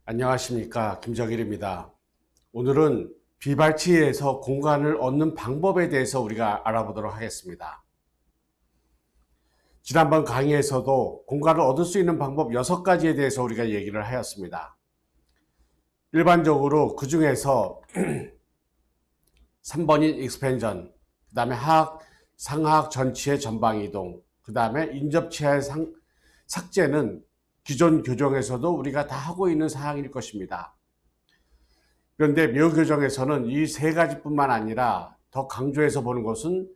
안녕하십니까, 김정일입니다. 오늘은 비발치에서 공간을 얻는 방법에 대해서 우리가 알아보도록 하겠습니다. 지난번 강의에서도 공간을 얻을 수 있는 방법 6가지에 대해서 우리가 얘기를 하였습니다. 일반적으로 그 중에서 3번인 익스펜전, 그 다음에 상하학 전치의 전방이동, 그 다음에 인접치의 삭제는 기존 교정에서도 우리가 다 하고 있는 사항일 것입니다. 그런데 묘교정에서는 이 3가지뿐만 아니라 더 강조해서 보는 것은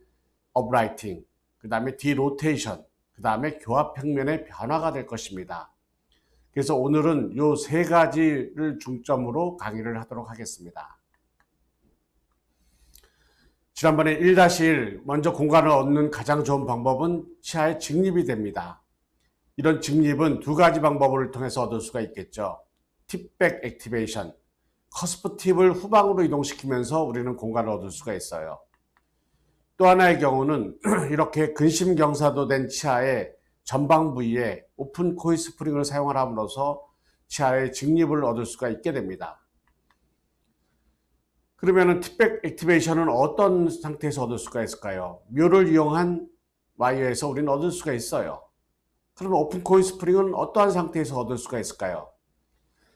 업라이팅, 그 다음에 디로테이션, 그 다음에 교합 평면의 변화가 될 것입니다. 그래서 오늘은 이 3가지를 중점으로 강의를 하도록 하겠습니다. 지난번에 1-1 먼저 공간을 얻는 가장 좋은 방법은 치아의 직립이 됩니다. 이런 직립은 2가지 방법을 통해서 얻을 수가 있겠죠. 팁백 액티베이션, 커스프 팁을 후방으로 이동시키면서 우리는 공간을 얻을 수가 있어요. 또 하나의 경우는 이렇게 근심경사도 된 치아의 전방 부위에 오픈 코일 스프링을 사용함으로써 치아의 직립을 얻을 수가 있게 됩니다. 그러면 팁백 액티베이션은 어떤 상태에서 얻을 수가 있을까요? 묘를 이용한 와이어에서 우리는 얻을 수가 있어요. 그러면 오픈 코일 스프링은 어떠한 상태에서 얻을 수가 있을까요?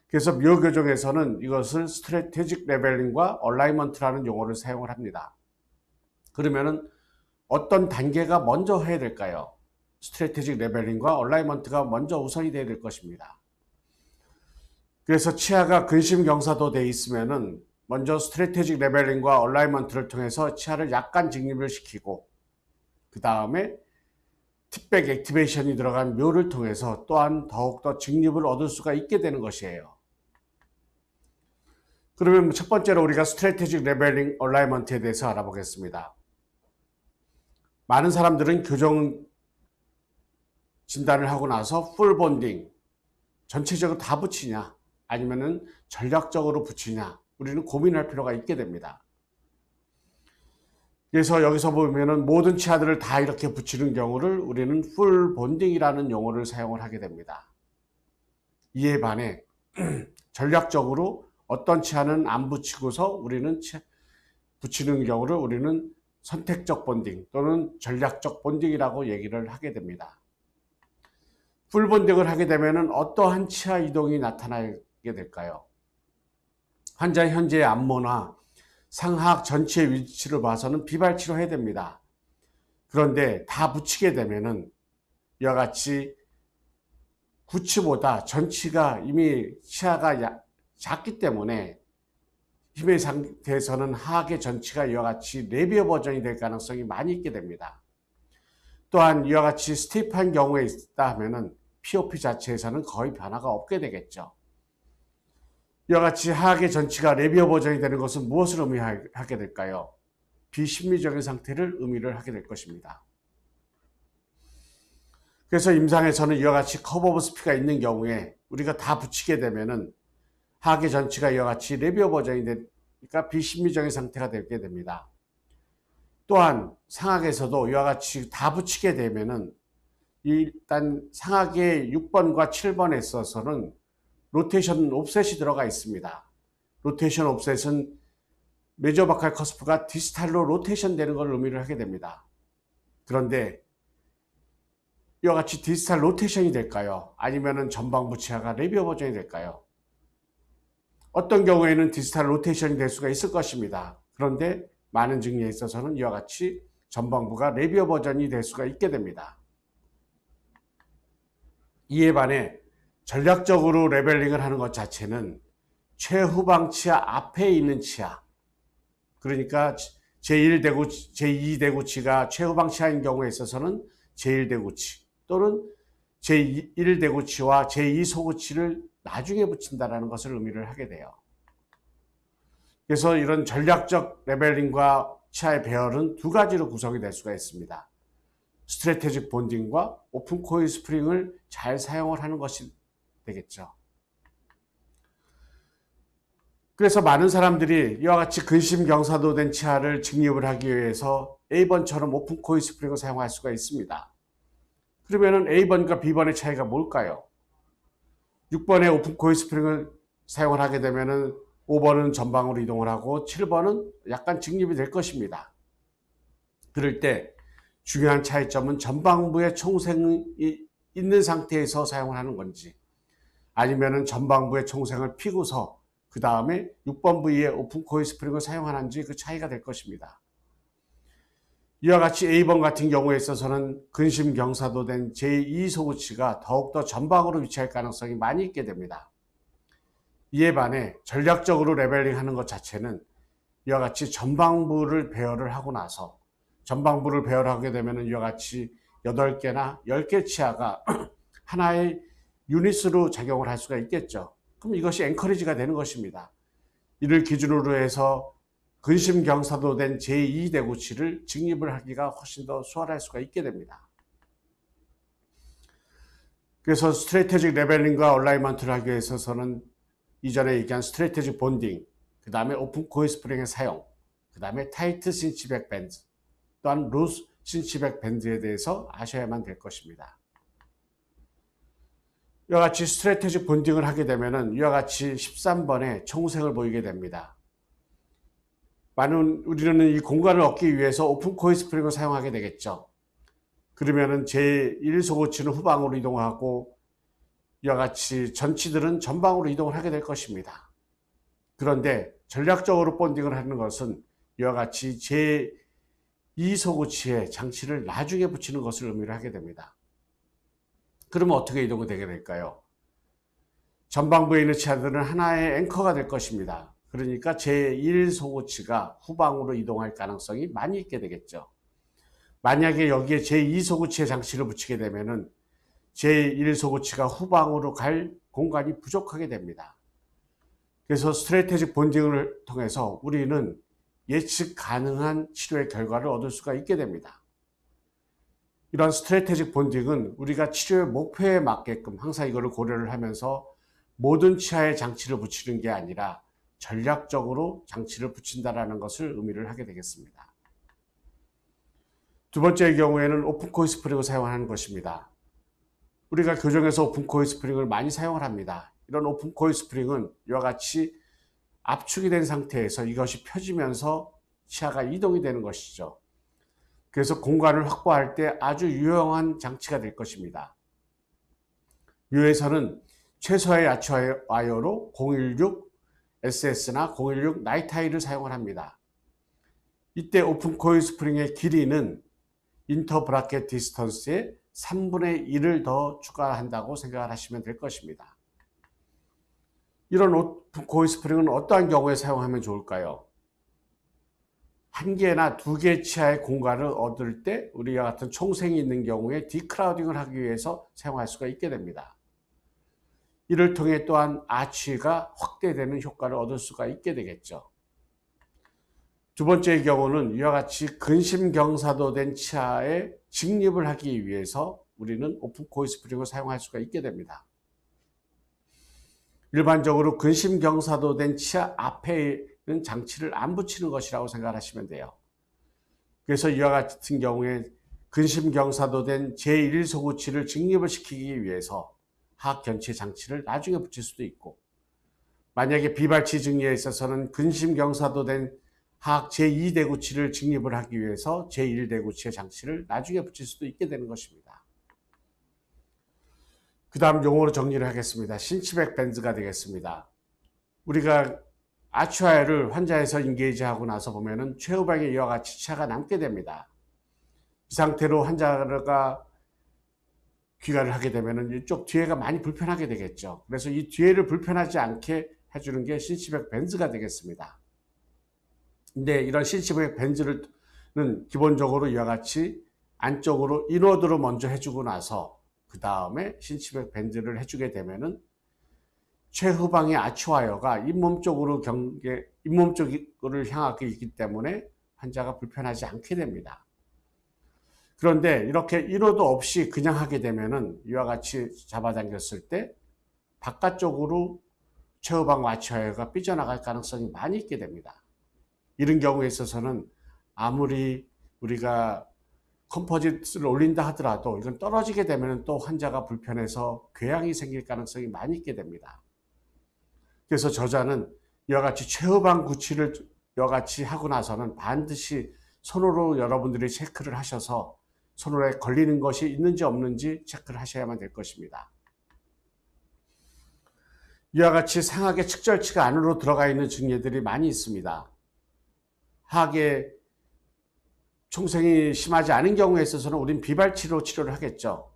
그래서 묘 교정에서는 이것을 스트래테직 레벨링과 얼라이먼트라는 용어를 사용을 합니다. 그러면은 어떤 단계가 먼저 해야 될까요? 스트래테직 레벨링과 얼라이먼트가 먼저 우선이 돼야 될 것입니다. 그래서 치아가 근심경사도 돼 있으면은 먼저 스트래테직 레벨링과 얼라이먼트를 통해서 치아를 약간 직립을 시키고 그 다음에 팁백 액티베이션이 들어간 묘를 통해서 또한 더욱더 직립을 얻을 수가 있게 되는 것이에요. 그러면 첫 번째로 우리가 스트래테직 레벨링 얼라이먼트에 대해서 알아보겠습니다. 많은 사람들은 교정 진단을 하고 나서 풀 본딩, 전체적으로 다 붙이냐 아니면은 전략적으로 붙이냐 우리는 고민할 필요가 있게 됩니다. 그래서 여기서 보면은 모든 치아들을 다 이렇게 붙이는 경우를 우리는 풀 본딩이라는 용어를 사용을 하게 됩니다. 이에 반해 전략적으로 어떤 치아는 안 붙이고서 우리는 붙이는 경우를 우리는 선택적 본딩 또는 전략적 본딩이라고 얘기를 하게 됩니다. 풀 본딩을 하게 되면은 어떠한 치아 이동이 나타나게 될까요? 환자의 현재의 안모나 상하악 전체의 위치를 봐서는 비발치로 해야 됩니다. 그런데 다 붙이게 되면은 이와 같이 구치보다 전치가 이미 치아가 작기 때문에 힘의 상태에서는 하악의 전치가 이와 같이 레비어 버전이 될 가능성이 많이 있게 됩니다. 또한 이와 같이 스티프한 경우에 있다 하면은 POP 자체에서는 거의 변화가 없게 되겠죠. 이와 같이 하악의 전치가 레비어 버전이 되는 것은 무엇을 의미하게 될까요? 비심리적인 상태를 의미를 하게 될 것입니다. 그래서 임상에서는 이와 같이 커브 오브 스피가 있는 경우에 우리가 다 붙이게 되면은 하악의 전치가 이와 같이 레비어 버전이 되니까 비심리적인 상태가 되게 됩니다. 또한 상악에서도 이와 같이 다 붙이게 되면은 일단 상악의 6번과 7번에 있어서는 로테이션 옵셋이 들어가 있습니다. 로테이션 옵셋은 메조바칼 커스프가 디스탈로 로테이션 되는 걸 의미를 하게 됩니다. 그런데 이와 같이 디스탈 로테이션이 될까요? 아니면은 전방부 치아가 레비어 버전이 될까요? 어떤 경우에는 디스탈 로테이션이 될 수가 있을 것입니다. 그런데 많은 증례에 있어서는 이와 같이 전방부가 레비어 버전이 될 수가 있게 됩니다. 이에 반해 전략적으로 레벨링을 하는 것 자체는 최후방 치아 앞에 있는 치아, 그러니까 제1대구, 제2대구치가 최후방 치아인 경우에 있어서는 제1대구치 또는 제1대구치와 제2소구치를 나중에 붙인다는 것을 의미를 하게 돼요. 그래서 이런 전략적 레벨링과 치아의 배열은 2가지로 구성이 될 수가 있습니다. 스트래테직 본딩과 오픈 코일 스프링을 잘 사용을 하는 것이 되겠죠. 그래서 많은 사람들이 이와 같이 근심경사도 된 치아를 직립을 하기 위해서 A번처럼 오픈 코일 스프링을 사용할 수가 있습니다. 그러면은 A번과 B번의 차이가 뭘까요? 6번의 오픈 코일 스프링을 사용을 하게 되면은 5번은 전방으로 이동을 하고 7번은 약간 직립이 될 것입니다. 그럴 때 중요한 차이점은 전방부에 총생이 있는 상태에서 사용을 하는 건지 아니면은 전방부에 총생을 피고서 그 다음에 6번 부위에 오픈 코일 스프링을 사용하는지 그 차이가 될 것입니다. 이와 같이 A번 같은 경우에 있어서는 근심 경사도된 제2 소구치가 더욱더 전방으로 위치할 가능성이 많이 있게 됩니다. 이에 반해 전략적으로 레벨링 하는 것 자체는 이와 같이 전방부를 배열을 하고 나서 전방부를 배열하게 되면 이와 같이 8개나 10개 치아가 하나의 유닛으로 작용을 할 수가 있겠죠. 그럼 이것이 엔커리지가 되는 것입니다. 이를 기준으로 해서 근심 경사도된 제2 대구치를 직립을 하기가 훨씬 더 수월할 수가 있게 됩니다. 그래서 스트래테직 레벨링과 얼라이먼트를 하기 위해서는 이전에 얘기한 스트래테직 본딩, 그 다음에 오픈 코일 스프링의 사용, 그 다음에 타이트 신치백 밴드, 또한 루스 신치백 밴드에 대해서 아셔야만 될 것입니다. 이와 같이 스트래테직 본딩을 하게 되면 이와 같이 13번에 총생을 보이게 됩니다. 우리는 이 공간을 얻기 위해서 오픈 코일 스프링을 사용하게 되겠죠. 그러면은 제1 소고치는 후방으로 이동하고 이와 같이 전치들은 전방으로 이동을 하게 될 것입니다. 그런데 전략적으로 본딩을 하는 것은 이와 같이 제2 소고치에 장치를 나중에 붙이는 것을 의미를 하게 됩니다. 그러면 어떻게 이동이 되게 될까요? 전방부에 있는 치아들은 하나의 앵커가 될 것입니다. 그러니까 제1 소고치가 후방으로 이동할 가능성이 많이 있게 되겠죠. 만약에 여기에 제2 소고치에 장치를 붙이게 되면은 제1 소고치가 후방으로 갈 공간이 부족하게 됩니다. 그래서 스트래테직 본딩을 통해서 우리는 예측 가능한 치료의 결과를 얻을 수가 있게 됩니다. 이런 스트래테직 본딩은 우리가 치료의 목표에 맞게끔 항상 이거를 고려를 하면서 모든 치아에 장치를 붙이는 게 아니라 전략적으로 장치를 붙인다는 것을 의미를 하게 되겠습니다. 두 번째의 경우에는 오픈 코일 스프링을 사용하는 것입니다. 우리가 교정에서 오픈 코일 스프링을 많이 사용을 합니다. 이런 오픈 코일 스프링은 이와 같이 압축이 된 상태에서 이것이 펴지면서 치아가 이동이 되는 것이죠. 그래서 공간을 확보할 때 아주 유용한 장치가 될 것입니다. 묘에서는 최소의 야채 와이어로 016 SS나 016 나이타이를 사용을 합니다. 이때 오픈 코일 스프링의 길이는 인터 브라켓 디스턴스의 3분의 1을 더 추가한다고 생각을 하시면 될 것입니다. 이런 오픈 코일 스프링은 어떠한 경우에 사용하면 좋을까요? 한 개나 두 개 치아의 공간을 얻을 때 우리와 같은 총생이 있는 경우에 디크라우딩을 하기 위해서 사용할 수가 있게 됩니다. 이를 통해 또한 아치가 확대되는 효과를 얻을 수가 있게 되겠죠. 두 번째의 경우는 이와 같이 근심경사도된 치아에 직립을 하기 위해서 우리는 오픈 코일 스프링을 사용할 수가 있게 됩니다. 일반적으로 근심경사도된 치아 앞에는 장치를 안 붙이는 것이라고 생각하시면 돼요. 그래서 이와 같은 경우에 근심경사도된 제1 소구치를 직립을 시키기 위해서 하악견치 장치를 나중에 붙일 수도 있고, 만약에 비발치 증리에 있어서는 근심경사도된 하악 제2 대구치를 직립을 하기 위해서 제1 대구치의 장치를 나중에 붙일 수도 있게 되는 것입니다. 그 다음 용어로 정리를 하겠습니다. 신치백 밴드가 되겠습니다. 우리가 아치와이어를 환자에서 인게이지하고 나서 보면은 최후방에 이와 같이 치아가 남게 됩니다. 이 상태로 환자가 귀가를 하게 되면은 이쪽 뒤에가 많이 불편하게 되겠죠. 그래서 이 뒤에를 불편하지 않게 해주는 게 신치백 밴드가 되겠습니다. 근데 이런 신치백 밴드는 기본적으로 이와 같이 안쪽으로 인워드로 먼저 해주고 나서 그 다음에 신치백 밴드를 해주게 되면은 최후방의 아치와이어가 잇몸 쪽으로 잇몸 쪽을 향하게 있기 때문에 환자가 불편하지 않게 됩니다. 그런데 이렇게 인워드 없이 그냥 하게 되면은 이와 같이 잡아당겼을 때 바깥쪽으로 최후방 아치와이어가 삐져나갈 가능성이 많이 있게 됩니다. 이런 경우에 있어서는 아무리 우리가 컴포짓을 올린다 하더라도 이건 떨어지게 되면 또 환자가 불편해서 궤양이 생길 가능성이 많이 있게 됩니다. 그래서 저자는 이와 같이 최후방 구치를 이와 같이 하고 나서는 반드시 손으로 여러분들이 체크를 하셔서 손으로 걸리는 것이 있는지 없는지 체크를 하셔야만 될 것입니다. 이와 같이 상하계 측절치가 안으로 들어가 있는 증예들이 많이 있습니다. 하하계 총생이 심하지 않은 경우에 있어서는 우린 비발치로 치료를 하겠죠.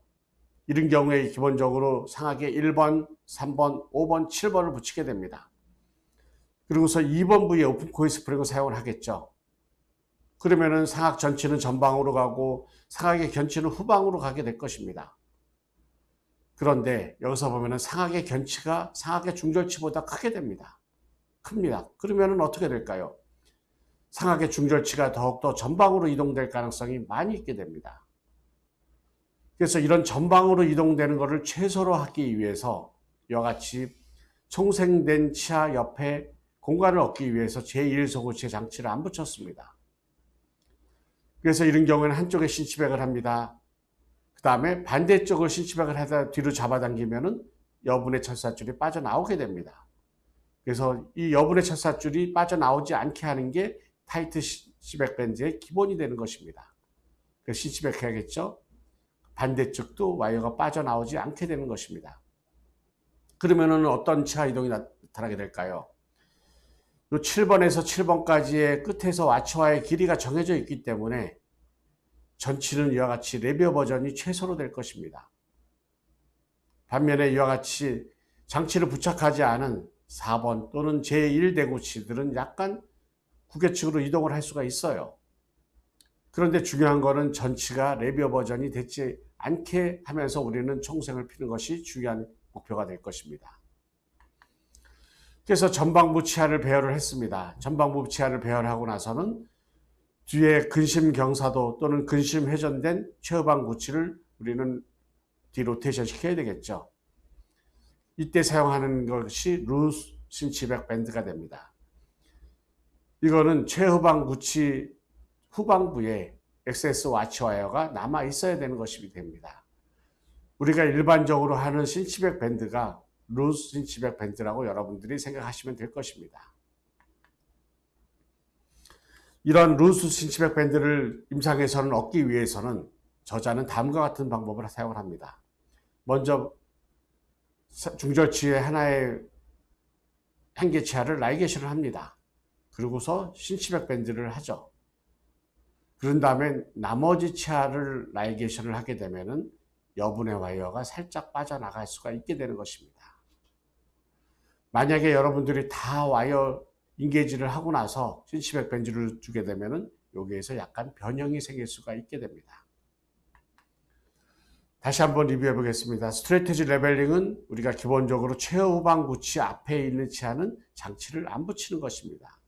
이런 경우에 기본적으로 상하계 1번, 3번, 5번, 7번을 붙이게 됩니다. 그리고서 2번 부위에 오픈 코일 스프링을 사용을 하겠죠. 그러면은 상악 전치는 전방으로 가고 상악의 견치는 후방으로 가게 될 것입니다. 그런데 여기서 보면은 상악의 견치가 상악의 중절치보다 크게 됩니다. 큽니다. 그러면은 어떻게 될까요? 상악의 중절치가 더욱더 전방으로 이동될 가능성이 많이 있게 됩니다. 그래서 이런 전방으로 이동되는 것을 최소로 하기 위해서 이와 같이 총생된 치아 옆에 공간을 얻기 위해서 제1소구치의 장치를 안 붙였습니다. 그래서 이런 경우에는 한쪽에 신치백을 합니다. 그 다음에 반대쪽을 신치백을 하다 뒤로 잡아당기면은 여분의 철사줄이 빠져나오게 됩니다. 그래서 이 여분의 철사줄이 빠져나오지 않게 하는 게 타이트 신치백 밴드의 기본이 되는 것입니다. 그래서 신치백 해야겠죠. 반대쪽도 와이어가 빠져나오지 않게 되는 것입니다. 그러면은 어떤 치아 이동이 나타나게 될까요? 요 7번에서 7번까지의 끝에서 와치와의 길이가 정해져 있기 때문에 전치는 이와 같이 레비어 버전이 최소로 될 것입니다. 반면에 이와 같이 장치를 부착하지 않은 4번 또는 제1대구치들은 약간 구개측으로 이동을 할 수가 있어요. 그런데 중요한 거는 전치가 레비어 버전이 되지 않게 하면서 우리는 총생을 피는 것이 중요한 목표가 될 것입니다. 그래서 전방부 치아를 배열을 했습니다. 전방부 치아를 배열하고 나서는 뒤에 근심 경사도 또는 근심 회전된 최후방 구치를 우리는 디로테이션 시켜야 되겠죠. 이때 사용하는 것이 루스 신치백 밴드가 됩니다. 이거는 최후방 구치 후방부에 XS 와치 와이어가 남아 있어야 되는 것이 됩니다. 우리가 일반적으로 하는 신치백 밴드가 루스 신치백 밴드라고 여러분들이 생각하시면 될 것입니다. 이런 루스 신치백 밴드를 임상에서는 얻기 위해서는 저자는 다음과 같은 방법을 사용을 합니다. 먼저 중절치의 하나의 한계치아를 라이게이션을 합니다. 그리고서 신치백 밴드를 하죠. 그런 다음에 나머지 치아를 라이게이션을 하게 되면은 여분의 와이어가 살짝 빠져나갈 수가 있게 되는 것입니다. 만약에 여러분들이 다 와이어 인게이지를 하고 나서 신치백 밴드를 주게 되면은 여기에서 약간 변형이 생길 수가 있게 됩니다. 다시 한번 리뷰해 보겠습니다. 스트래티지 레벨링은 우리가 기본적으로 최후방 구치 앞에 있는 치아는 장치를 안 붙이는 것입니다.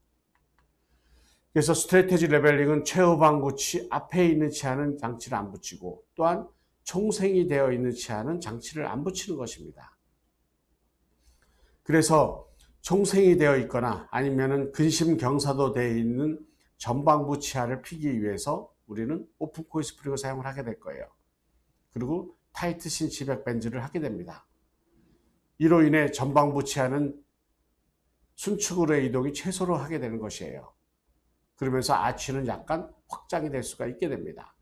그래서 스트래티지 레벨링은 최후방 구치 앞에 있는 치아는 장치를 안 붙이고 또한 총생이 되어 있는 치아는 장치를 안 붙이는 것입니다. 그래서 총생이 되어 있거나 아니면은 근심 경사도 되어 있는 전방부 치아를 피기 위해서 우리는 오픈 코일 스프링을 사용을 하게 될 거예요. 그리고 타이트 신치백 밴드를 하게 됩니다. 이로 인해 전방부 치아는 순축으로의 이동이 최소로 하게 되는 것이에요. 그러면서 아치는 약간 확장이 될 수가 있게 됩니다.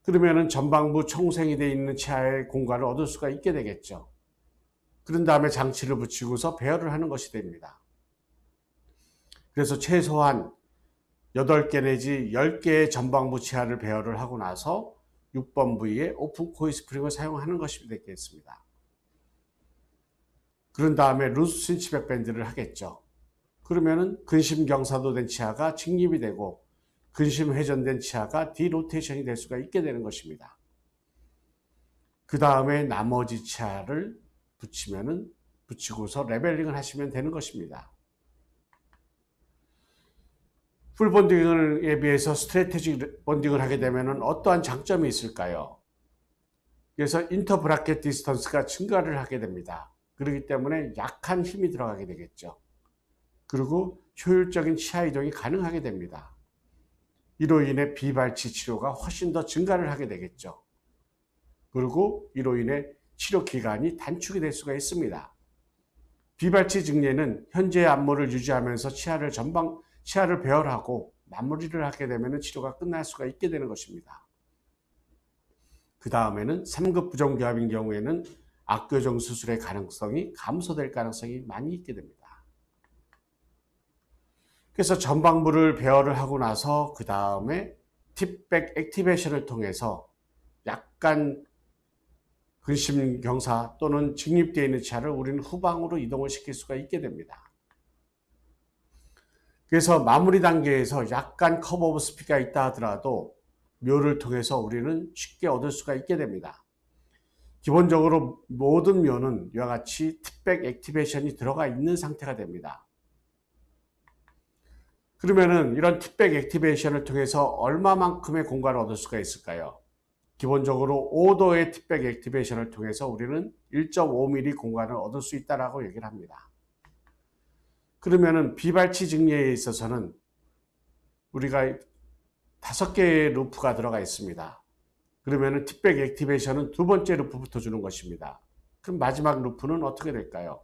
그러면은 전방부 총생이 되어 있는 치아의 공간을 얻을 수가 있게 되겠죠. 그런 다음에 장치를 붙이고서 배열을 하는 것이 됩니다. 그래서 최소한 8개 내지 10개의 전방부 치아를 배열을 하고 나서 6번 부위에 오픈 코일 스프링을 사용하는 것이 되겠습니다. 그런 다음에 루스 신치백 밴드를 하겠죠. 그러면은 근심 경사도 된 치아가 직립이 되고 근심 회전된 치아가 디로테이션이 될 수가 있게 되는 것입니다. 그 다음에 나머지 치아를 붙이고서 레벨링을 하시면 되는 것입니다. 풀 본딩에 비해서 스트래티지 본딩을 하게 되면 어떠한 장점이 있을까요? 그래서 인터 브라켓 디스턴스가 증가를 하게 됩니다. 그렇기 때문에 약한 힘이 들어가게 되겠죠. 그리고 효율적인 치아 이동이 가능하게 됩니다. 이로 인해 비발치 치료가 훨씬 더 증가를 하게 되겠죠. 그리고 이로 인해 치료 기간이 단축이 될 수가 있습니다. 비발치 증례는 현재의 안모를 유지하면서 치아를 배열하고 마무리를 하게 되면 치료가 끝날 수가 있게 되는 것입니다. 그 다음에는 3급 부정교합인 경우에는 악교정 수술의 가능성이 감소될 가능성이 많이 있게 됩니다. 그래서 전방부를 배열을 하고 나서 그 다음에 팁백 액티베이션을 통해서 약간 근심경사 또는 직립되어 있는 치아를 우리는 후방으로 이동을 시킬 수가 있게 됩니다. 그래서 마무리 단계에서 약간 커브 오브 스피가 있다 하더라도 묘를 통해서 우리는 쉽게 얻을 수가 있게 됩니다. 기본적으로 모든 묘는 이와 같이 팁백 액티베이션이 들어가 있는 상태가 됩니다. 그러면은 이런 팁백 액티베이션을 통해서 얼마만큼의 공간을 얻을 수가 있을까요? 기본적으로 5도의 팁백 액티베이션을 통해서 우리는 1.5mm 공간을 얻을 수 있다라고 얘기를 합니다. 그러면은 비발치 증례에 있어서는 우리가 5개의 루프가 들어가 있습니다. 그러면은 팁백 액티베이션은 두 번째 루프부터 주는 것입니다. 그럼 마지막 루프는 어떻게 될까요?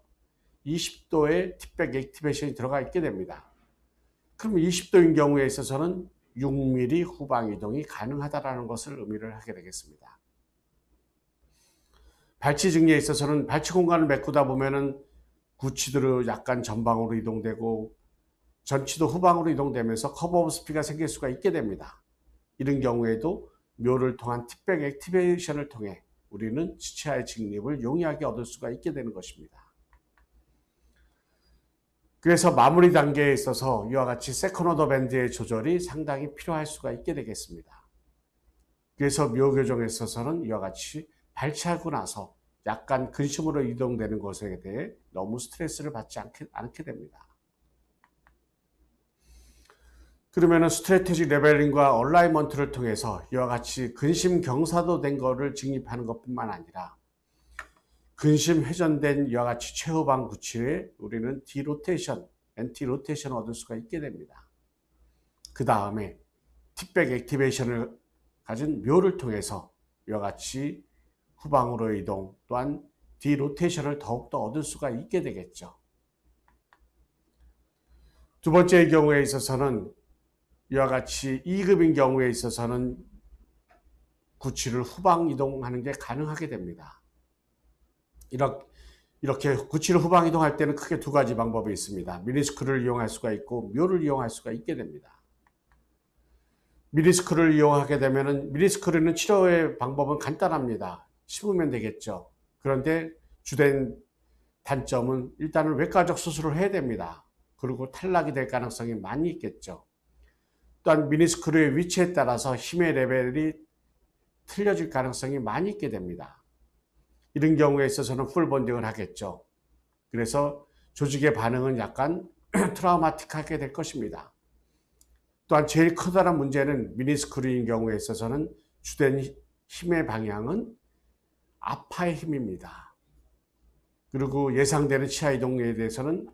20도의 팁백 액티베이션이 들어가 있게 됩니다. 그럼 20도인 경우에 있어서는 6mm 후방 이동이 가능하다는 것을 의미를 하게 되겠습니다. 발치 증례에 있어서는 발치 공간을 메꾸다 보면은 구치도 약간 전방으로 이동되고 전치도 후방으로 이동되면서 커브 오브 스피가 생길 수가 있게 됩니다. 이런 경우에도 묘를 통한 팁백 액티베이션을 통해 우리는 치아의 직립을 용이하게 얻을 수가 있게 되는 것입니다. 그래서 마무리 단계에 있어서 이와 같이 세컨 오더 밴드의 조절이 상당히 필요할 수가 있게 되겠습니다. 그래서 묘 교정에 있어서는 이와 같이 발치하고 나서 약간 근심으로 이동되는 것에 대해 너무 스트레스를 받지 않게 됩니다. 그러면은 스트래테지 레벨링과 얼라이먼트를 통해서 이와 같이 근심 경사도 된 거를 직립하는 것뿐만 아니라 근심 회전된 이와 같이 최후방 구치에 우리는 디로테이션, 엔티 로테이션을 얻을 수가 있게 됩니다. 그 다음에 팁백 액티베이션을 가진 묘를 통해서 이와 같이 후방으로 이동 또한 디로테이션을 더욱더 얻을 수가 있게 되겠죠. 두 번째의 경우에 있어서는 이와 같이 2급인 경우에 있어서는 구치를 후방 이동하는 게 가능하게 됩니다. 이렇게 구치를 후방 이동할 때는 크게 두 가지 방법이 있습니다. 미니스크를 이용할 수가 있고 묘를 이용할 수가 있게 됩니다. 미니스크를 이용하게 되면 미니스크를 치료의 방법은 간단합니다. 심으면 되겠죠. 그런데 주된 단점은 일단은 외과적 수술을 해야 됩니다. 그리고 탈락이 될 가능성이 많이 있겠죠. 또한 미니스크의 위치에 따라서 힘의 레벨이 틀려질 가능성이 많이 있게 됩니다. 이런 경우에 있어서는 풀 본딩을 하겠죠. 그래서 조직의 반응은 약간 트라우마틱하게 될 것입니다. 또한 제일 커다란 문제는 미니스크류인 경우에 있어서는 주된 힘의 방향은 아파의 힘입니다. 그리고 예상되는 치아 이동에 대해서는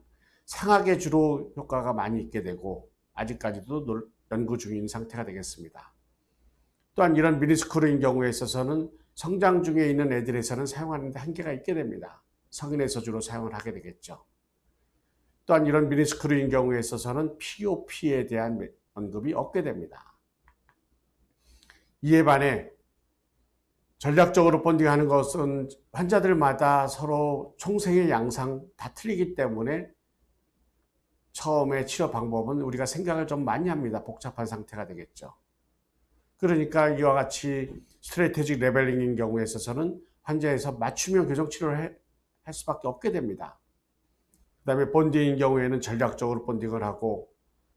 상하게 주로 효과가 많이 있게 되고 아직까지도 연구 중인 상태가 되겠습니다. 또한 이런 미니스크류인 경우에 있어서는 성장 중에 있는 애들에서는 사용하는 데 한계가 있게 됩니다. 성인에서 주로 사용을 하게 되겠죠. 또한 이런 미니스크류인 경우에 있어서는 POP에 대한 언급이 없게 됩니다. 이에 반해 전략적으로 본딩하는 것은 환자들마다 서로 총생의 양상 다 틀리기 때문에 처음에 치료 방법은 우리가 생각을 좀 많이 합니다. 복잡한 상태가 되겠죠. 그러니까 이와 같이 스트래테직 레벨링인 경우에 있어서는 환자에서 맞춤형 교정 치료를 할 수밖에 없게 됩니다. 그 다음에 본딩인 경우에는 전략적으로 본딩을 하고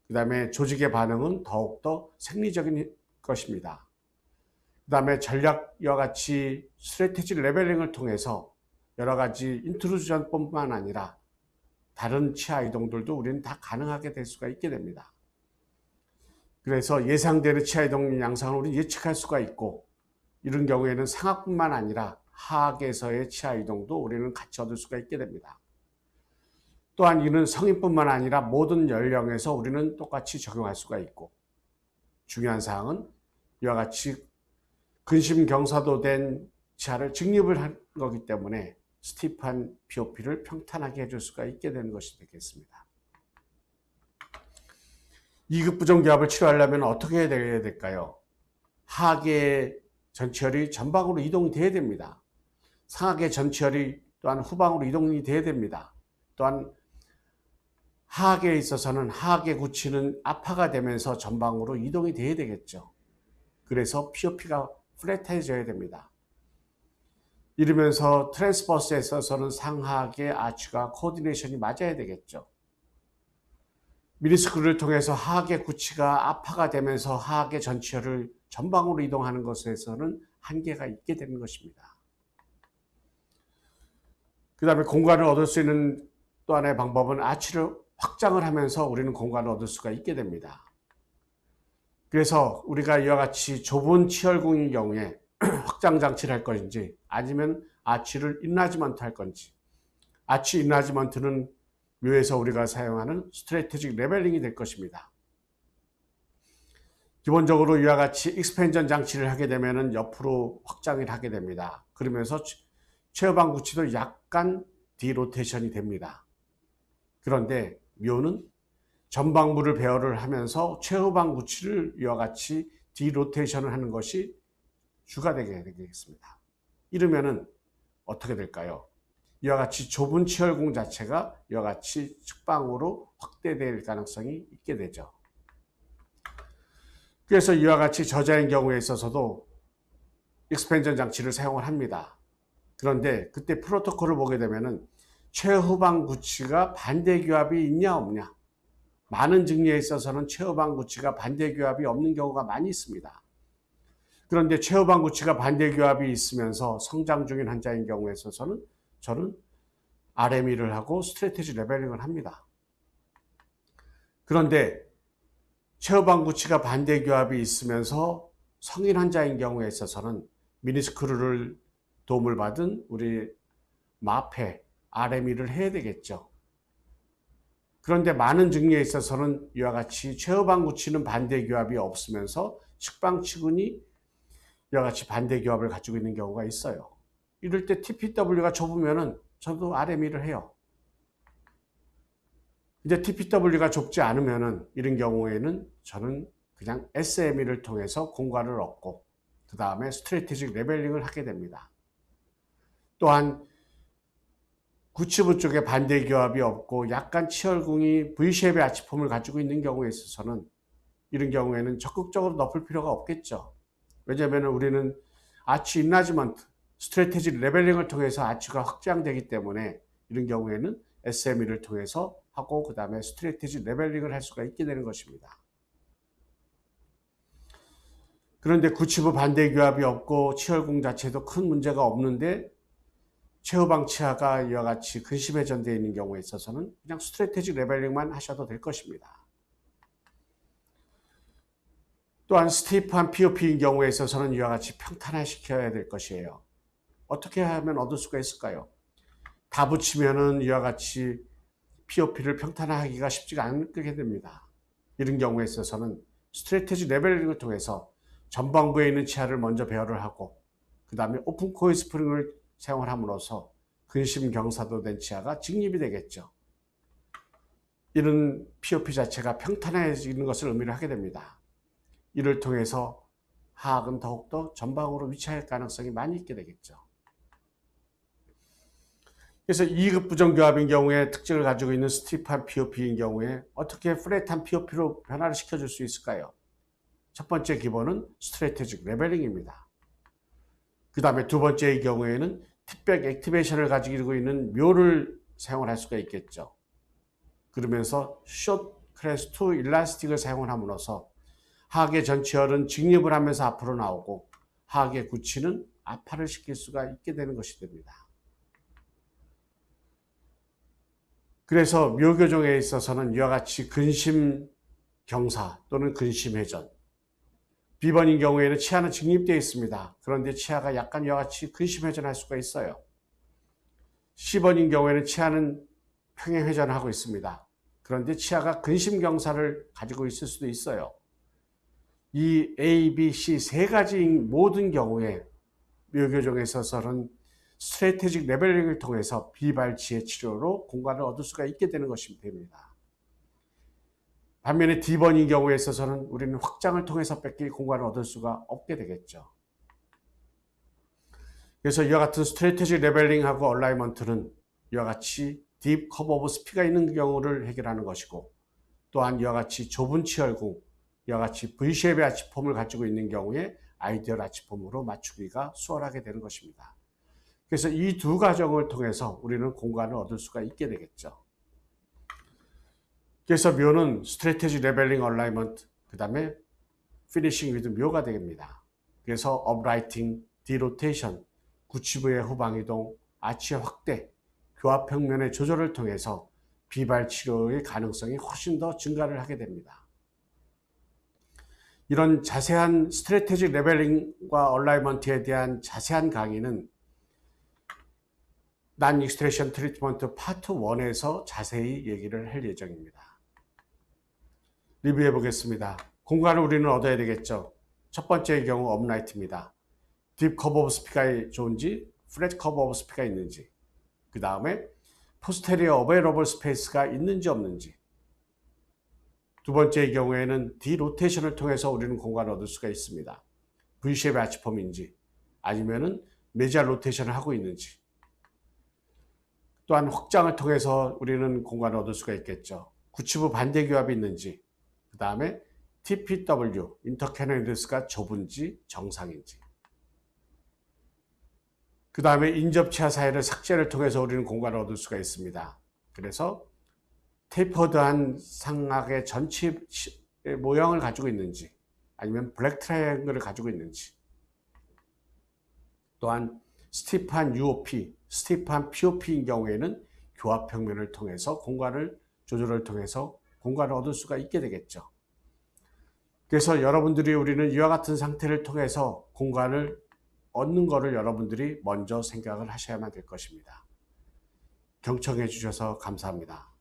그 다음에 조직의 반응은 더욱더 생리적인 것입니다. 그 다음에 전략과 같이 스트래테직 레벨링을 통해서 여러 가지 인트루전뿐만 아니라 다른 치아 이동들도 우리는 다 가능하게 될 수가 있게 됩니다. 그래서 예상되는 치아 이동 양상을 우리 예측할 수가 있고 이런 경우에는 상악뿐만 아니라 하악에서의 치아 이동도 우리는 같이 얻을 수가 있게 됩니다. 또한 이는 성인뿐만 아니라 모든 연령에서 우리는 똑같이 적용할 수가 있고 중요한 사항은 이와 같이 근심 경사도 된 치아를 직립을 한 거기 때문에 스티프한 POP를 평탄하게 해줄 수가 있게 되는 것이 되겠습니다. 2급 부정기압을 치료하려면 어떻게 해야 될까요? 하계 전치혈이 전방으로 이동돼야 됩니다. 상하계 전치혈이 또한 후방으로 이동이 돼야 됩니다. 또한 하계에 있어서는 하계 구치는 압화가 되면서 전방으로 이동이 돼야 되겠죠. 그래서 POP가 플랫해져야 됩니다. 이러면서 트랜스버스에 있어서는 상하계 아치가 코디네이션이 맞아야 되겠죠. 미니스크루를 통해서 하계 구치가 압화가 되면서 하계 전치혈을 전방으로 이동하는 것에서는 한계가 있게 되는 것입니다. 그 다음에 공간을 얻을 수 있는 또 하나의 방법은 아치를 확장을 하면서 우리는 공간을 얻을 수가 있게 됩니다. 그래서 우리가 이와 같이 좁은 치혈궁인 경우에 확장 장치를 할 것인지 아니면 아치를 인라지먼트 할 건지, 아치 인라지먼트는 묘에서 우리가 사용하는 스트래테직 레벨링이 될 것입니다. 기본적으로 이와 같이 익스펜전 장치를 하게 되면 옆으로 확장을 하게 됩니다. 그러면서 최후방 구치도 약간 디로테이션이 됩니다. 그런데 묘는 전방부를 배열을 하면서 최후방 구치를 이와 같이 디로테이션을 하는 것이 주가 되게 되겠습니다. 이러면은 어떻게 될까요? 이와 같이 좁은 치혈궁 자체가 이와 같이 측방으로 확대될 가능성이 있게 되죠. 그래서 이와 같이 저자인 경우에 있어서도 익스펜전 장치를 사용을 합니다. 그런데 그때 프로토콜을 보게 되면은 최후방 구치가 반대 교합이 있냐 없냐, 많은 증리에 있어서는 최후방 구치가 반대 교합이 없는 경우가 많이 있습니다. 그런데 최후방 구치가 반대 교합이 있으면서 성장 중인 환자인 경우에 있어서는 저는 RME를 하고 스트래테지 레벨링을 합니다. 그런데 최후방 구치가 반대 교합이 있으면서 성인 환자인 경우에 있어서는 미니스크루를 도움을 받은 우리 마페 RME를 해야 되겠죠. 그런데 많은 증리에 있어서는 이와 같이 최후방 구치는 반대 교합이 없으면서 측방 치근이 이와 같이 반대 교합을 가지고 있는 경우가 있어요. 이럴 때 TPW가 좁으면은 저도 RME를 해요. 이제 TPW가 좁지 않으면은 이런 경우에는 저는 그냥 SME를 통해서 공간을 얻고 그 다음에 스트래테직 레벨링을 하게 됩니다. 또한 구치부 쪽에 반대 교합이 없고 약간 치혈궁이 V쉐입의 아치폼을 가지고 있는 경우에 있어서는 이런 경우에는 적극적으로 덮을 필요가 없겠죠. 왜냐하면 우리는 아치 인라지먼트, 스트래테직 레벨링을 통해서 아치가 확장되기 때문에 이런 경우에는 SME를 통해서 하고 그 다음에 스트래테직 레벨링을 할 수가 있게 되는 것입니다. 그런데 구치부 반대 교합이 없고 치혈궁 자체도 큰 문제가 없는데 최후방 치아가 이와 같이 근심 회전되어 있는 경우에 있어서는 그냥 스트래테직 레벨링만 하셔도 될 것입니다. 또한 스티프한 POP인 경우에 있어서는 이와 같이 평탄화시켜야 될 것이에요. 어떻게 하면 얻을 수가 있을까요? 다 붙이면은 이와 같이 POP를 평탄화하기가 쉽지가 않게 됩니다. 이런 경우에 있어서는 스트래테지 레벨링을 통해서 전방부에 있는 치아를 먼저 배열을 하고 그 다음에 오픈 코일 스프링을 사용을 함으로써 근심 경사도 된 치아가 직립이 되겠죠. 이런 POP 자체가 평탄해지는 것을 의미를 하게 됩니다. 이를 통해서 하악은 더욱더 전방으로 위치할 가능성이 많이 있게 되겠죠. 그래서 2급 부정교합인 경우에 특징을 가지고 있는 스티프한 POP인 경우에 어떻게 플랫한 POP로 변화를 시켜줄 수 있을까요? 첫 번째 기본은 스트래테직 레벨링입니다. 그 다음에 두 번째의 경우에는 팁백 액티베이션을 가지고 있는 묘를 사용을 할 수가 있겠죠. 그러면서 숏 클래스 2 일라스틱을 사용을 함으로써 하악의 전치혈은 직립을 하면서 앞으로 나오고 하악의 구치는 압화를 시킬 수가 있게 되는 것이 됩니다. 그래서 묘교정에 있어서는 이와 같이 근심 경사 또는 근심 회전, B번인 경우에는 치아는 직립되어 있습니다. 그런데 치아가 약간 이와 같이 근심 회전할 수가 있어요. C번인 경우에는 치아는 평행 회전을 하고 있습니다. 그런데 치아가 근심 경사를 가지고 있을 수도 있어요. 이 A, B, C 세 가지 모든 경우에 묘교정에 있어서는 스트래테직 레벨링을 통해서 비발치의 치료로 공간을 얻을 수가 있게 되는 것이 됩니다. 반면에 D번인 경우에 있어서는 우리는 확장을 통해서 뺏길 공간을 얻을 수가 없게 되겠죠. 그래서 이와 같은 스트래테직 레벨링하고 얼라이먼트는 이와 같이 딥 커버 오브 스피가 있는 경우를 해결하는 것이고, 또한 이와 같이 좁은 치열궁, 이와 같이 V쉐입의 아치폼을 가지고 있는 경우에 아이디얼 아치폼으로 맞추기가 수월하게 되는 것입니다. 그래서 이 두 과정을 통해서 우리는 공간을 얻을 수가 있게 되겠죠. 그래서 묘는 스트래테지 레벨링 얼라이먼트, 그 다음에 피니싱 위드 묘가 됩니다. 그래서 업라이팅, 디로테이션, 구치부의 후방이동, 아치의 확대, 교합 평면의 조절을 통해서 비발 치료의 가능성이 훨씬 더 증가를 하게 됩니다. 이런 자세한 스트래테지 레벨링과 얼라이먼트에 대한 자세한 강의는 난 익스트레이션 트리트먼트 파트 1에서 자세히 얘기를 할 예정입니다. 리뷰해 보겠습니다. 공간을 우리는 얻어야 되겠죠. 첫 번째의 경우 업라이트입니다. 딥 커브 오브 스피가 좋은지, 플랫 커브 오브 스피가 있는지, 그 다음에 포스테리어 어베이러블 스페이스가 있는지 없는지. 두 번째의 경우에는 디로테이션을 통해서 우리는 공간을 얻을 수가 있습니다. V쉐입의 아치폼인지 아니면은 메지알 로테이션을 하고 있는지. 또한 확장을 통해서 우리는 공간을 얻을 수가 있겠죠. 구치부 반대 교합이 있는지, 그 다음에 TPW, 인터캐널리스가 좁은지 정상인지, 그 다음에 인접치아 사이를 삭제를 통해서 우리는 공간을 얻을 수가 있습니다. 그래서 테이퍼드한 상악의 전체 모양을 가지고 있는지, 아니면 블랙 트라이앵글을 가지고 있는지, 또한 스티프한 UOP, 스티프한 POP인 경우에는 교합 평면을 통해서 공간을 조절을 통해서 공간을 얻을 수가 있게 되겠죠. 그래서 여러분들이 우리는 이와 같은 상태를 통해서 공간을 얻는 것을 여러분들이 먼저 생각을 하셔야만 될 것입니다. 경청해 주셔서 감사합니다.